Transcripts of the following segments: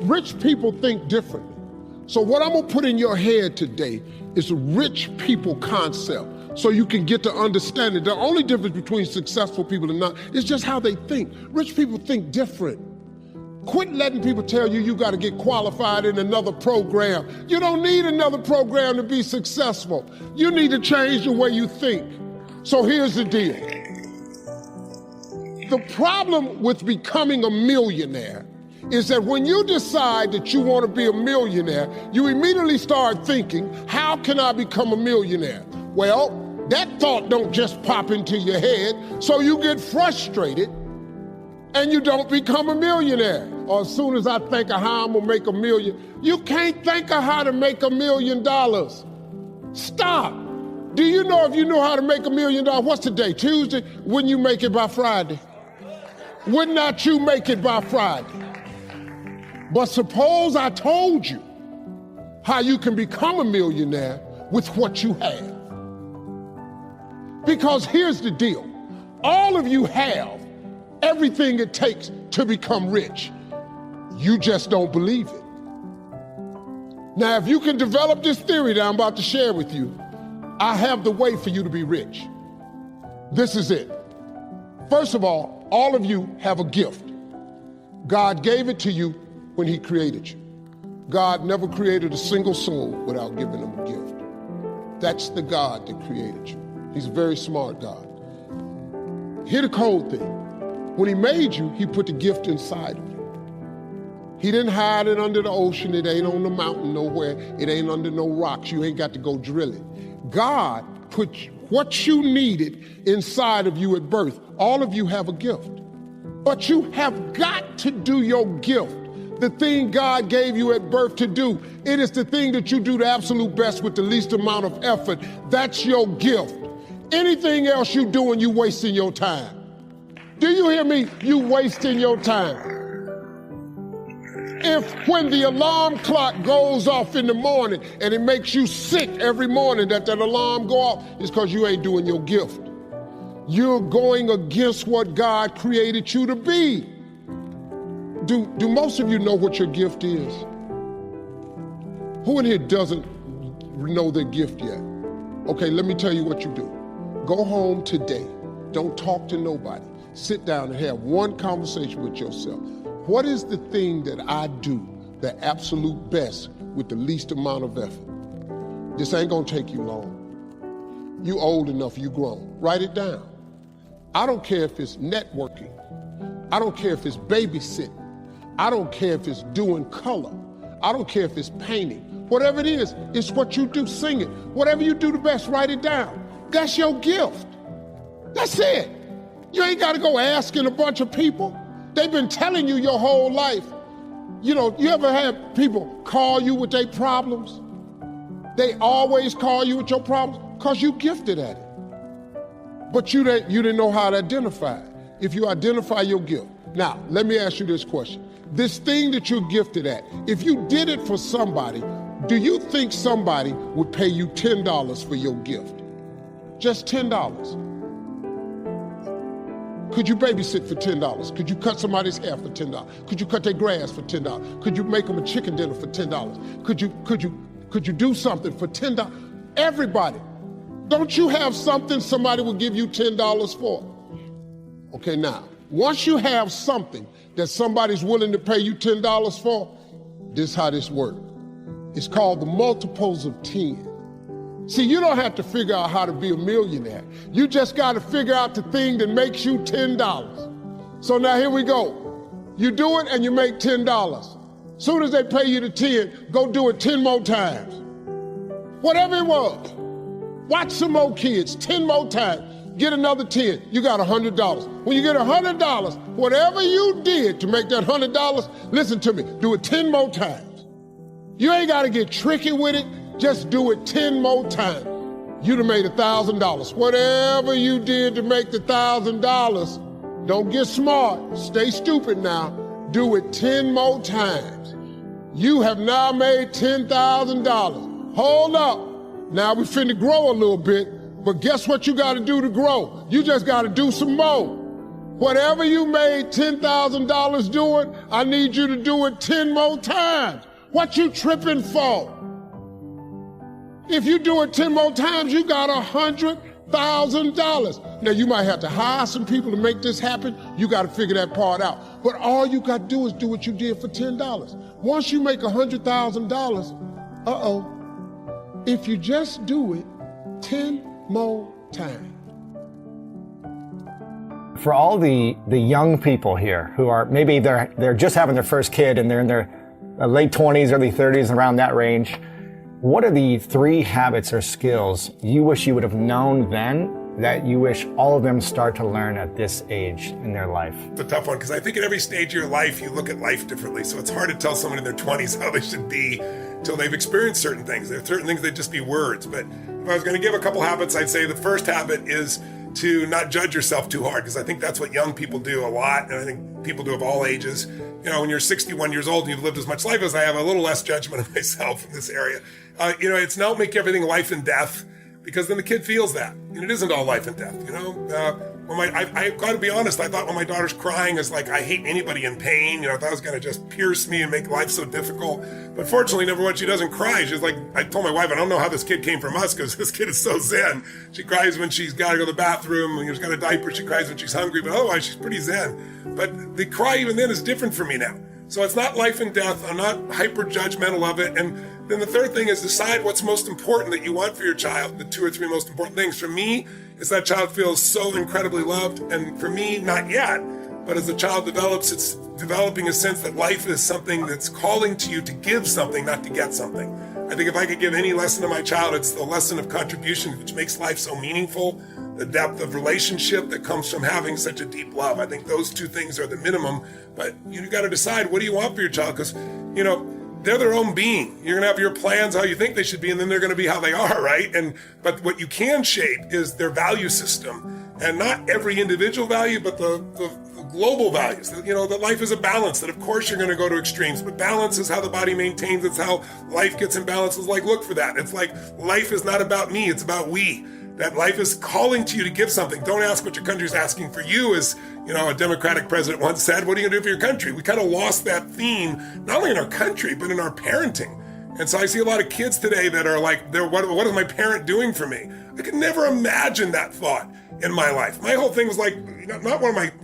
Rich people think differently. So what I'm gonna put in your head today is a rich people concept so you can get to understand it. The only difference between successful people and not is just how they think. Rich people think different. Quit letting people tell you you gotta get qualified in another program. You don't need another program to be successful. You need to change the way you think. So here's the deal. The problem with becoming a millionaire is that when you decide that you want to be a millionaire, you immediately start thinking, how can I become a millionaire? Well, that thought don't just pop into your head, so you get frustrated and you don't become a millionaire. Or as soon as I think of how I'm gonna make $1 million, you can't think of how to make $1 million. Stop. Do you know if you know how to make $1 million, what's today, Tuesday? Wouldn't you make it by Friday? Would not you make it by Friday? But suppose I told you how you can become a millionaire with what you have. Because here's the deal. All of you have everything it takes to become rich. You just don't believe it. Now, if you can develop this theory that I'm about to share with you, I have the way for you to be rich. This is it. First of all of you have a gift. God gave it to you when he created you. God never created a single soul without giving them a gift. That's the God that created you. He's a very smart God. Here's the cold thing. When he made you, he put the gift inside of you. He didn't hide it under the ocean. It ain't on the mountain nowhere. It ain't under no rocks. You ain't got to go drill it. God put what you needed inside of you at birth. All of you have a gift. But you have got to do your gift. The thing God gave you at birth to do. It is the thing that you do the absolute best with the least amount of effort. That's your gift. Anything else you doing, you wasting your time. Do you hear me? You wasting your time. If when the alarm clock goes off in the morning and it makes you sick every morning that alarm go off, it's because you ain't doing your gift. You're going against what God created you to be. Do most of you know what your gift is? Who in here doesn't know their gift yet? Okay, let me tell you what you do. Go home today. Don't talk to nobody. Sit down and have one conversation with yourself. What is the thing that I do the absolute best with the least amount of effort? This ain't gonna take you long. You old enough, you grown. Write it down. I don't care if it's networking. I don't care if it's babysitting. I don't care if it's doing color. I don't care if it's painting. Whatever it is, it's what you do. Sing it. Whatever you do the best, write it down. That's your gift. That's it. You ain't got to go asking a bunch of people. They've been telling you your whole life. You know, you ever had people call you with their problems? They always call you with your problems because you gifted at it. But you didn't know how to identify it. If you identify your gift. Now, let me ask you this question. This thing that you're gifted at, if you did it for somebody, do you think somebody would pay you $10 for your gift? Just $10. Could you babysit for $10? Could you cut somebody's hair for $10? Could you cut their grass for $10? Could you make them a chicken dinner for $10? Could you do something for $10? Everybody. Don't you have something somebody will give you $10 for? Okay, now, once you have something that somebody's willing to pay you $10 for, this is how this works. It's called the multiples of 10. See, you don't have to figure out how to be a millionaire. You just got to figure out the thing that makes you $10. So now here we go. You do it and you make $10. Soon as they pay you the 10, go do it 10 more times. Whatever it was. Watch some more kids 10 more times. Get another 10. You got $100. When you get $100, whatever you did to make that $100, listen to me, do it 10 more times. You ain't got to get tricky with it. Just do it 10 more times. You'd have made $1,000. Whatever you did to make the $1,000, don't get smart. Stay stupid now. Do it 10 more times. You have now made $10,000. Hold up. Now we finna grow a little bit, but guess what you got to do to grow? You just got to do some more. Whatever you made $10,000 doing, I need you to do it 10 more times. What you tripping for? If you do it 10 more times, you got $100,000. Now you might have to hire some people to make this happen. You got to figure that part out. But all you got to do is do what you did for $10. Once you make $100,000, if you just do it 10 more times. For all the young people here who are, maybe they're just having their first kid and they're in their late 20s, early 30s, around that range, what are the 3 habits or skills you wish you would have known then that you wish all of them start to learn at this age in their life? It's a tough one, because I think at every stage of your life, you look at life differently. So it's hard to tell someone in their 20s how they should be until they've experienced certain things. There are certain things that just be words. But if I was going to give a couple habits, I'd say the first habit is to not judge yourself too hard, because I think that's what young people do a lot, and I think people do of all ages. You know, when you're 61 years old and you've lived as much life as I have, a little less judgment of myself in this area. It's not make everything life and death, because then the kid feels that. And it isn't all life and death, you know? I've got to be honest, I thought when my daughter's crying, is like, I hate anybody in pain. You know, I thought it was going to just pierce me and make life so difficult. But fortunately, number one, she doesn't cry. She's like, I told my wife, I don't know how this kid came from us, because this kid is so zen. She cries when she's got to go to the bathroom, when she's got a diaper. She cries when she's hungry, but otherwise she's pretty zen. But the cry even then is different for me now. So it's not life and death. I'm not hyper judgmental of it. And then the third thing is decide what's most important that you want for your child. The 2 or 3 most important things. For me, is that child feels so incredibly loved. And for me, not yet. But as the child develops, it's developing a sense that life is something that's calling to you to give something, not to get something. I think if I could give any lesson to my child, it's the lesson of contribution, which makes life so meaningful. The depth of relationship that comes from having such a deep love. I think those 2 things are the minimum, but you got to decide, what do you want for your child? Because, you know, they're their own being. You're going to have your plans, how you think they should be, and then they're going to be how they are, right? But what you can shape is their value system, and not every individual value, but the global values. You know, that life is a balance, that of course you're going to go to extremes, but balance is how the body maintains. It's how life gets in balance. It's like, look for that. It's like, life is not about me, it's about we. That life is calling to you to give something. Don't ask what your country's asking for you, as, you know, a Democratic president once said. What are you going to do for your country? We kind of lost that theme, not only in our country, but in our parenting. And so I see a lot of kids today that are like, what is my parent doing for me? I could never imagine that thought in my life. My whole thing was like,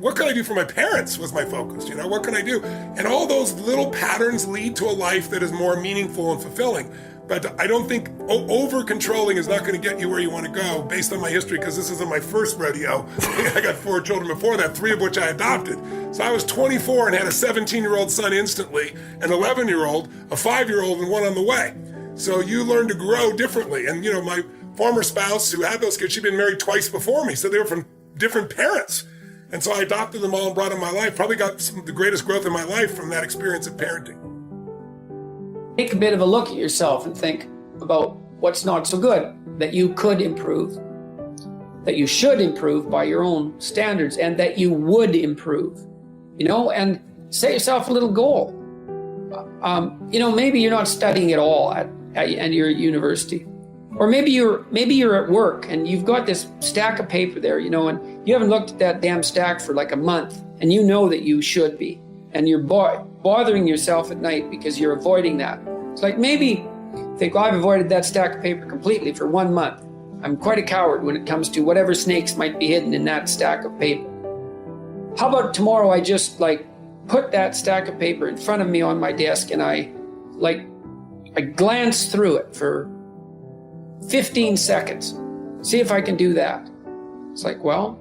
what can I do for my parents was my focus. You know, what can I do? And all those little patterns lead to a life that is more meaningful and fulfilling. But I don't think over-controlling is not going to get you where you want to go, based on my history, because this isn't my first rodeo. I got 4 children before that, 3 of which I adopted. So I was 24 and had a 17-year-old son instantly, an 11-year-old, a 5-year-old, and 1 on the way. So you learn to grow differently. And, you know, my former spouse who had those kids, she'd been married twice before me, so they were from different parents. And so I adopted them all and brought them in my life. Probably got the greatest growth in my life from that experience of parenting. Take a bit of a look at yourself and think about what's not so good, that you could improve, that you should improve by your own standards, and that you would improve, you know, and set yourself a little goal. You know, maybe you're not studying at all at your university, or maybe you're at work and you've got this stack of paper there, you know, and you haven't looked at that damn stack for like a month, and you know that you should be, and you're bothering yourself at night because you're avoiding that. It's like, maybe think, well, I've avoided that stack of paper completely for 1 month. I'm quite a coward when it comes to whatever snakes might be hidden in that stack of paper. How about tomorrow I just put that stack of paper in front of me on my desk, and I glance through it for 15 seconds. See if I can do that. It's like, well,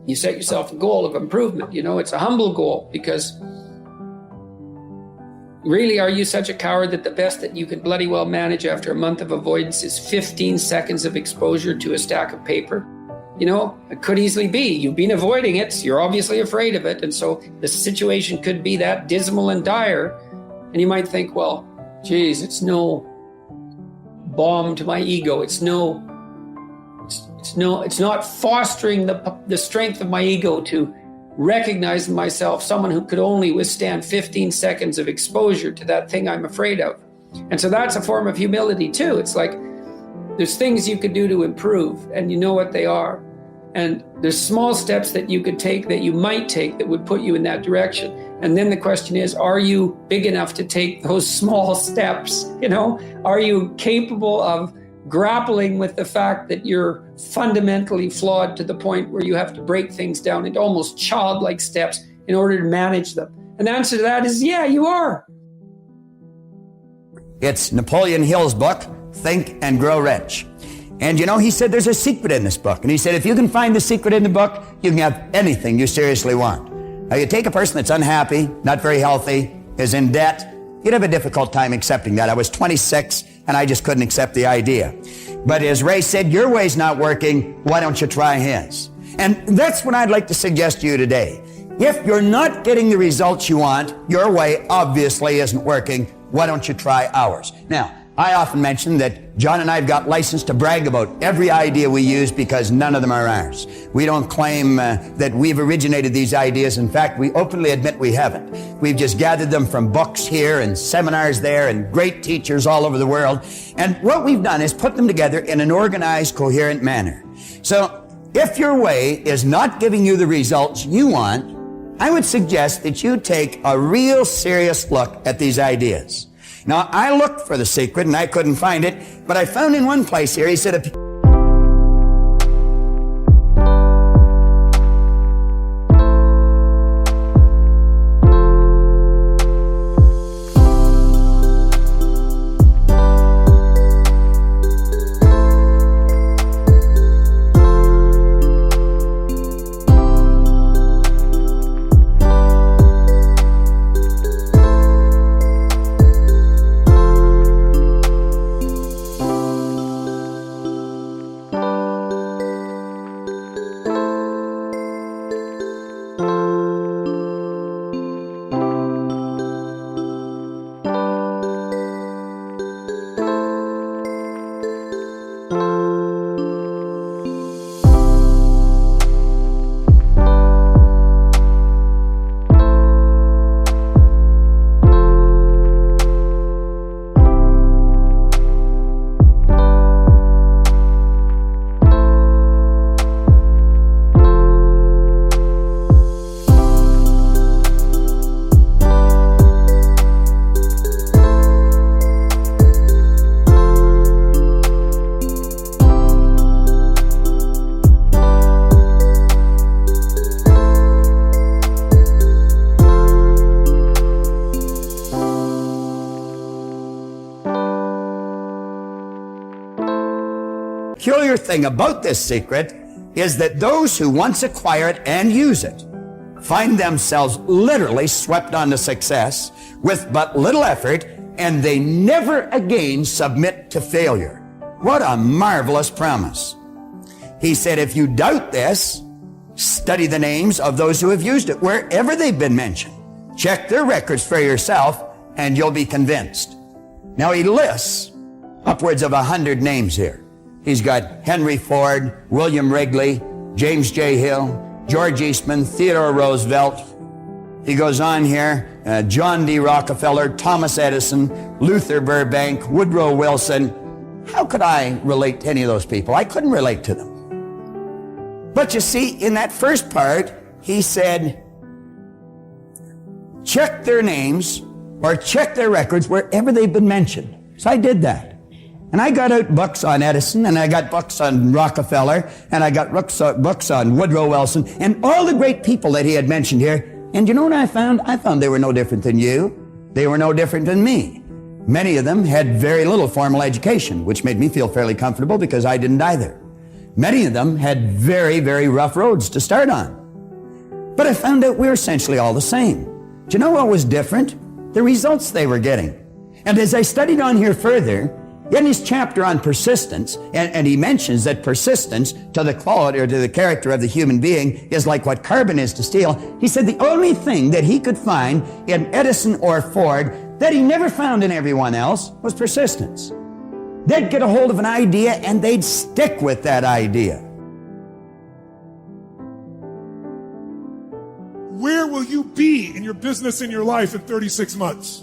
you set yourself a goal of improvement. You know, it's a humble goal, because really, are you such a coward that the best that you could bloody well manage after a month of avoidance is 15 seconds of exposure to a stack of paper? You know, it could easily be. You've been avoiding it, so you're obviously afraid of it, and so the situation could be that dismal and dire, and you might think, well, geez, it's no balm to my ego. It's not fostering the strength of my ego to recognize in myself someone who could only withstand 15 seconds of exposure to that thing I'm afraid of. And so that's a form of humility too. It's like, there's things you could do to improve, and you know what they are. And there's small steps that you could take, that you might take, that would put you in that direction. And then the question is, are you big enough to take those small steps? Are you capable of grappling with the fact that you're fundamentally flawed to the point where you have to break things down into almost childlike steps in order to manage them? And the answer to that is, yeah, you are. It's Napoleon Hill's book, Think and Grow Rich. And he said there's a secret in this book. And he said if you can find the secret in the book, you can have anything you seriously want. Now, you take a person that's unhappy, not very healthy, is in debt, you'd have a difficult time accepting that. I was 26 and I just couldn't accept the idea. But as Ray said, your way's not working, why don't you try his? And that's what I'd like to suggest to you today. If you're not getting the results you want, your way obviously isn't working, why don't you try ours? Now, I often mention that John and I have got license to brag about every idea we use because none of them are ours. We don't claim that we've originated these ideas. In fact, we openly admit we haven't. We've just gathered them from books here and seminars there and great teachers all over the world. And what we've done is put them together in an organized, coherent manner. So if your way is not giving you the results you want, I would suggest that you take a real serious look at these ideas. Now, I looked for the secret and I couldn't find it, but I found in one place here, he said, peculiar thing about this secret is that those who once acquire it and use it find themselves literally swept on to success with but little effort, and they never again submit to failure. What a marvelous promise. He said, if you doubt this, study the names of those who have used it wherever they've been mentioned. Check their records for yourself and you'll be convinced. Now he lists upwards of 100 names here. He's got Henry Ford, William Wrigley, James J. Hill, George Eastman, Theodore Roosevelt. He goes on here, John D. Rockefeller, Thomas Edison, Luther Burbank, Woodrow Wilson. How could I relate to any of those people? I couldn't relate to them. But you see, in that first part, he said, check their names or check their records wherever they've been mentioned. So I did that. And I got out books on Edison, and I got books on Rockefeller, and I got books on Woodrow Wilson, and all the great people that he had mentioned here. And you know what I found? I found they were no different than you. They were no different than me. Many of them had very little formal education, which made me feel fairly comfortable because I didn't either. Many of them had very, very rough roads to start on. But I found out we were essentially all the same. Do you know what was different? The results they were getting. And as I studied on here further, in his chapter on persistence, and he mentions that persistence to the quality or to the character of the human being is like what carbon is to steel. He said the only thing that he could find in Edison or Ford that he never found in everyone else was persistence. They'd get a hold of an idea and they'd stick with that idea. Where will you be in your business, in your life in 36 months?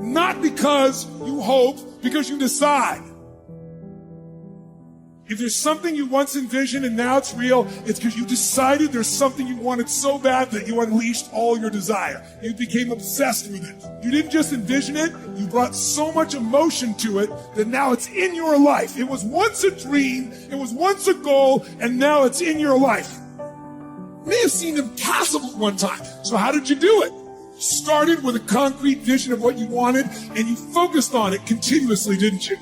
Not because you hope, because you decide. If there's something you once envisioned and now it's real, it's because you decided there's something you wanted so bad that you unleashed all your desire. You became obsessed with it. You didn't just envision it, you brought so much emotion to it that now it's in your life. It was once a dream, it was once a goal, and now it's in your life. It may have seemed impossible at one time. So how did you do it? You started with a concrete vision of what you wanted, and you focused on it continuously, didn't you?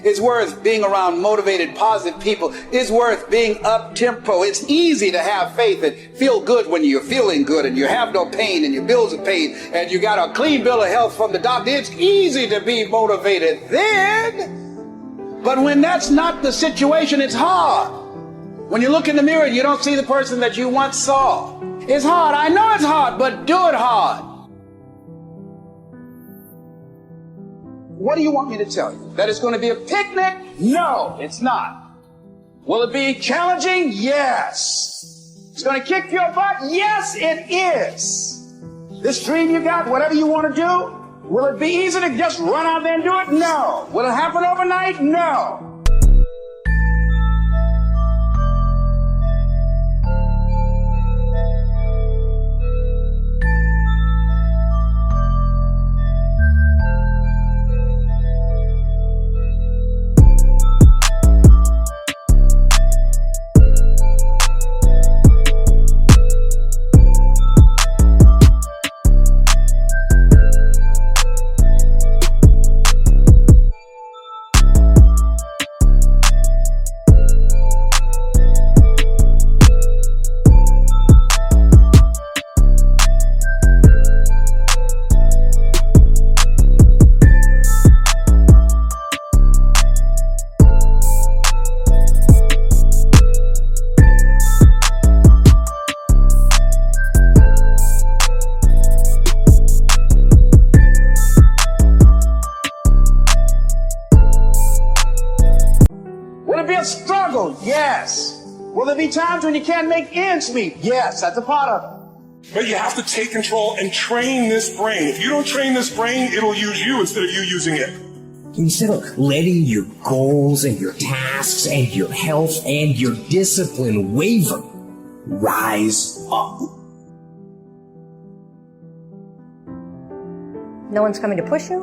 It's worth being around motivated, positive people. It's worth being up-tempo. It's easy to have faith and feel good when you're feeling good and you have no pain and your bills are paid and you got a clean bill of health from the doctor. It's easy to be motivated then. But when that's not the situation, it's hard. When you look in the mirror and you don't see the person that you once saw. It's hard. I know it's hard, but do it hard. What do you want me to tell you? That it's going to be a picnic? No, it's not. Will it be challenging? Yes. It's going to kick your butt? Yes, it is. This dream you got, whatever you want to do, will it be easy to just run out there and do it? No. Will it happen overnight? No. Struggle? Yes. Will there be times when you can't make ends meet? Yes, that's a part of it. But you have to take control and train this brain. If you don't train this brain, it'll use you instead of you using it. Instead of letting your goals and your tasks and your health and your discipline waver, rise up. No one's coming to push you.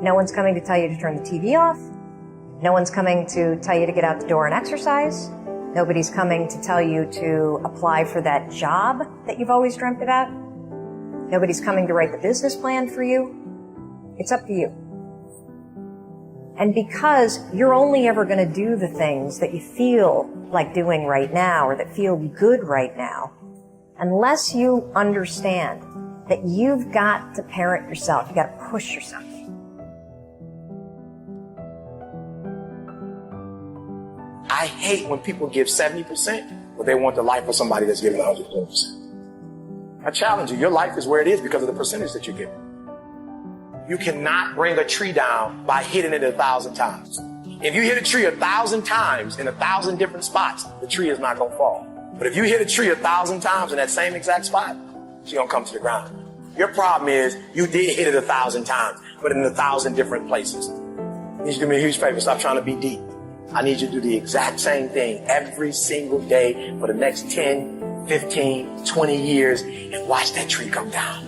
No one's coming to tell you to turn the TV off. No one's coming to tell you to get out the door and exercise. Nobody's coming to tell you to apply for that job that you've always dreamt about. Nobody's coming to write the business plan for you. It's up to you. And because you're only ever going to do the things that you feel like doing right now or that feel good right now, unless you understand that you've got to parent yourself, you've got to push yourself. I hate when people give 70%, but they want the life of somebody that's giving 120%. I challenge you, your life is where it is because of the percentage that you give. You cannot bring a tree down by hitting it 1,000 times. If you hit a tree 1,000 times in 1,000 different spots, the tree is not going to fall. But if you hit a tree 1,000 times in that same exact spot, it's going to come to the ground. Your problem is you did hit it 1,000 times, but in 1,000 different places. You need to do me a huge favor. Stop trying to be deep. I need you to do the exact same thing every single day for the next 10, 15, 20 years and watch that tree come down.